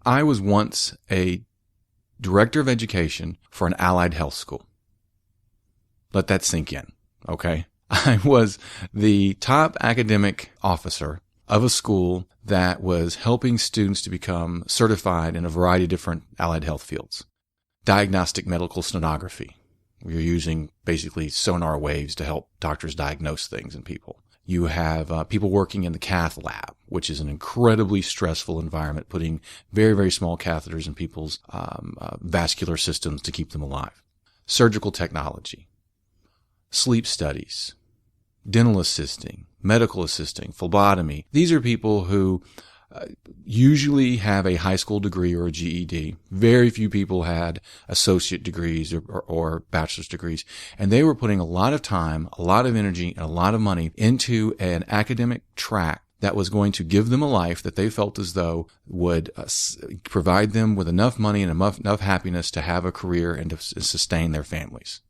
I was once a director of education for an allied health school. Let that sink in, okay? I was the top academic officer of a school that was helping students to become certified in a variety of different allied health fields. Diagnostic medical sonography. We are using basically sonar waves to help doctors diagnose things in people. You have people working in the cath lab, which is an incredibly stressful environment, putting very, very small catheters in people's vascular systems to keep them alive. Surgical technology, sleep studies, dental assisting, medical assisting, phlebotomy. These are people who usually have a high school degree or a GED. Very few people had associate degrees or bachelor's degrees. And they were putting a lot of time, a lot of energy, and a lot of money into an academic track that was going to give them a life that they felt as though would provide them with enough money and enough happiness to have a career and to sustain their families.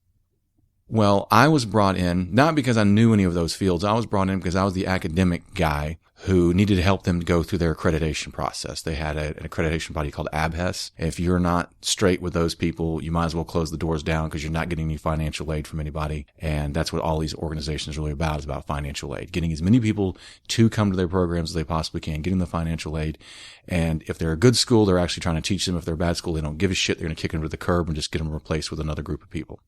Well, I was brought in, not because I knew any of those fields. I was brought in because I was the academic guy who needed to help them go through their accreditation process. They had an accreditation body called ABHES. If you're not straight with those people, you might as well close the doors down because you're not getting any financial aid from anybody. And that's what all these organizations are really about, is about financial aid. Getting as many people to come to their programs as they possibly can, getting the financial aid. And if they're a good school, they're actually trying to teach them. If they're a bad school, they don't give a shit. They're going to kick them to the curb and just get them replaced with another group of people.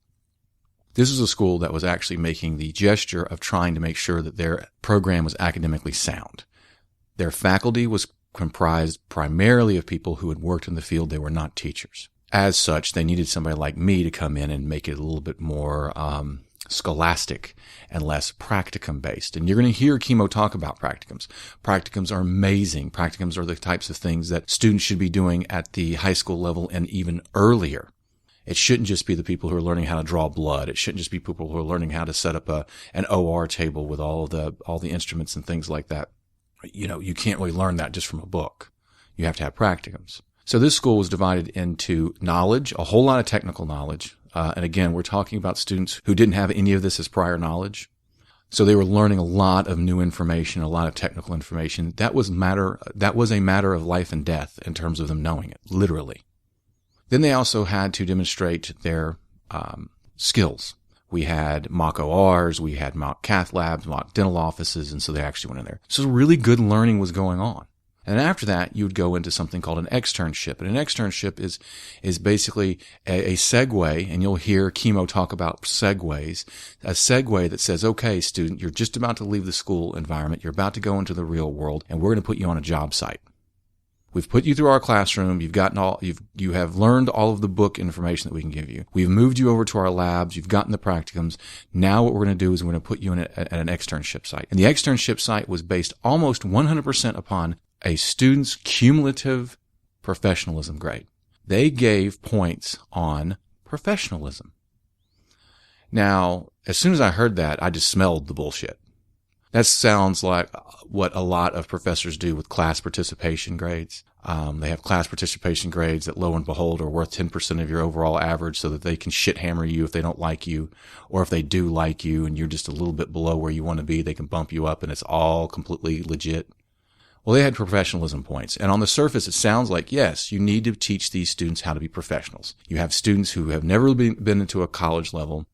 This is a school that was actually making the gesture of trying to make sure that their program was academically sound. Their faculty was comprised primarily of people who had worked in the field. They were not teachers. As such, they needed somebody like me to come in and make it a little bit more scholastic and less practicum-based. And you're going to hear Chemo talk about practicums. Practicums are amazing. Practicums are the types of things that students should be doing at the high school level and even earlier. It shouldn't just be the people who are learning how to draw blood. It shouldn't just be people who are learning how to set up an OR table with all the instruments and things like that. You know, you can't really learn that just from a book. You have to have practicums. So this school was divided into knowledge, a whole lot of technical knowledge. And again, we're talking about students who didn't have any of this as prior knowledge. So they were learning a lot of new information, a lot of technical information. That was a matter of life and death in terms of them knowing it, literally. Then they also had to demonstrate their skills. We had mock ORs, we had mock cath labs, mock dental offices, and so they actually went in there. So really good learning was going on. And after that, you would go into something called an externship. And an externship is basically a segue, and you'll hear Chemo talk about segues, a segue that says, okay, student, you're just about to leave the school environment, you're about to go into the real world, and we're going to put you on a job site. We've put you through our classroom. You have learned all of the book information that we can give you. We've moved you over to our labs. You've gotten the practicums. Now what we're going to do is we're going to put you in at an externship site. And the externship site was based almost 100% upon a student's cumulative professionalism grade. They gave points on professionalism. Now, as soon as I heard that, I just smelled the bullshit. That sounds like what a lot of professors do with class participation grades. They have class participation grades that, lo and behold, are worth 10% of your overall average so that they can shit hammer you if they don't like you, or if they do like you and you're just a little bit below where you want to be, they can bump you up and it's all completely legit. Well, they had professionalism points. And on the surface, it sounds like, yes, you need to teach these students how to be professionals. You have students who have never been into a college level.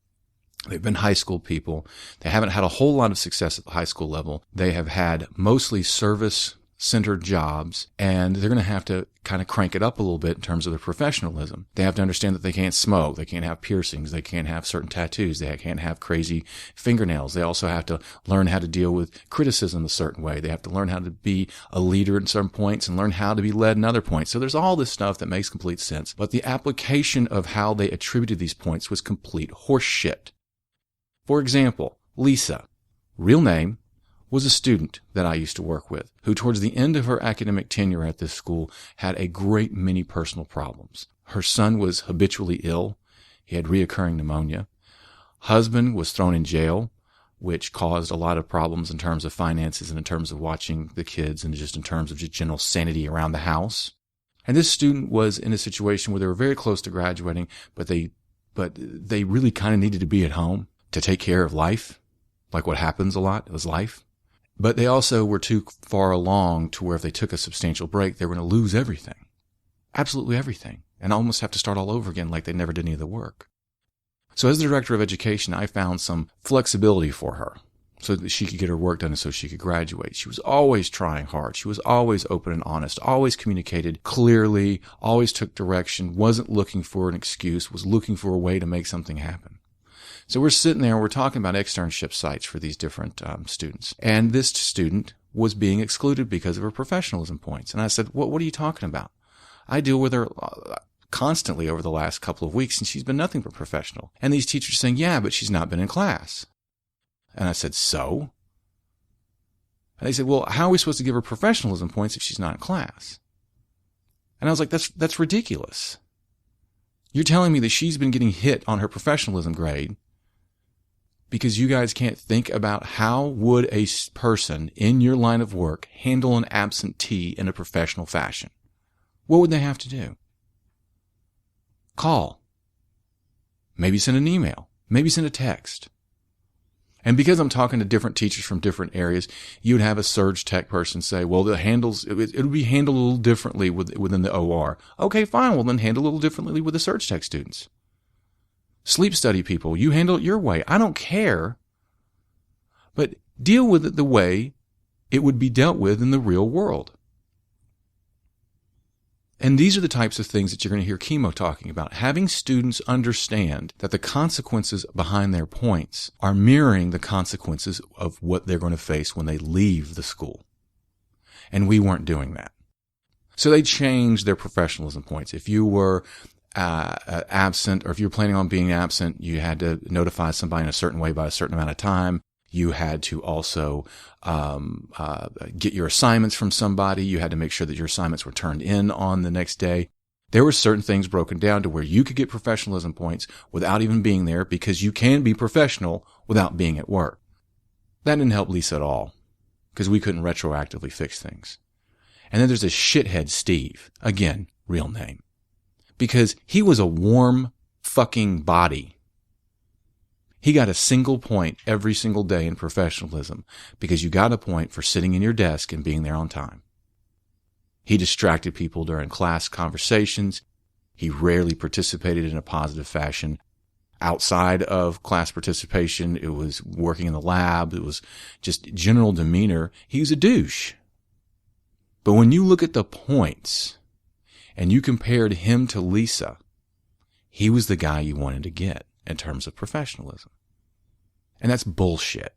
They've been high school people. They haven't had a whole lot of success at the high school level. They have had mostly service-centered jobs, and they're going to have to kind of crank it up a little bit in terms of their professionalism. They have to understand that they can't smoke. They can't have piercings. They can't have certain tattoos. They can't have crazy fingernails. They also have to learn how to deal with criticism a certain way. They have to learn how to be a leader in some points and learn how to be led in other points. So there's all this stuff that makes complete sense. But the application of how they attributed these points was complete horse shit. For example, Lisa, real name, was a student that I used to work with, who towards the end of her academic tenure at this school had a great many personal problems. Her son was habitually ill. He had reoccurring pneumonia. Husband was thrown in jail, which caused a lot of problems in terms of finances and in terms of watching the kids and just in terms of just general sanity around the house. And this student was in a situation where they were very close to graduating, but they really kind of needed to be at home to take care of life, like what happens a lot is life. But they also were too far along to where if they took a substantial break, they were going to lose everything. absolutely everything, and almost have to start all over again like they never did any of the work. So as the director of education, I found some flexibility for her so that she could get her work done and so she could graduate. She was always trying hard. She was always open and honest, always communicated clearly, always took direction, wasn't looking for an excuse, was looking for a way to make something happen. So we're sitting there and we're talking about externship sites for these different students. And this student was being excluded because of her professionalism points. And I said, what are you talking about? I deal with her constantly over the last couple of weeks, and she's been nothing but professional. And these teachers are saying, yeah, but she's not been in class. And I said, so? And they said, well, how are we supposed to give her professionalism points if she's not in class? And I was like, that's ridiculous. You're telling me that she's been getting hit on her professionalism grade because you guys can't think about how would a person in your line of work handle an absentee in a professional fashion? What would they have to do? Call. Maybe send an email. Maybe send a text. And because I'm talking to different teachers from different areas, you would have a surge tech person say, well, it would be handled a little differently within the OR. Okay, fine. Well, then handle a little differently with the surge tech students. Sleep study people, you handle it your way. I don't care. But deal with it the way it would be dealt with in the real world. And these are the types of things that you're going to hear Chemo talking about. Having students understand that the consequences behind their points are mirroring the consequences of what they're going to face when they leave the school. And we weren't doing that. So they changed their professionalism points. If you were absent, or if you were planning on being absent, you had to notify somebody in a certain way by a certain amount of time. You had to also get your assignments from somebody. You had to make sure that your assignments were turned in on the next day. There were certain things broken down to where you could get professionalism points without even being there because you can be professional without being at work. That didn't help Lisa at all because we couldn't retroactively fix things. And then there's this shithead Steve. Again, real name. Because he was a warm fucking body. He got a single point every single day in professionalism because you got a point for sitting in your desk and being there on time. He distracted people during class conversations. He rarely participated in a positive fashion. Outside of class participation, it was working in the lab. It was just general demeanor. He was a douche. But when you look at the points and you compared him to Lisa, he was the guy you wanted to get in terms of professionalism. And that's bullshit.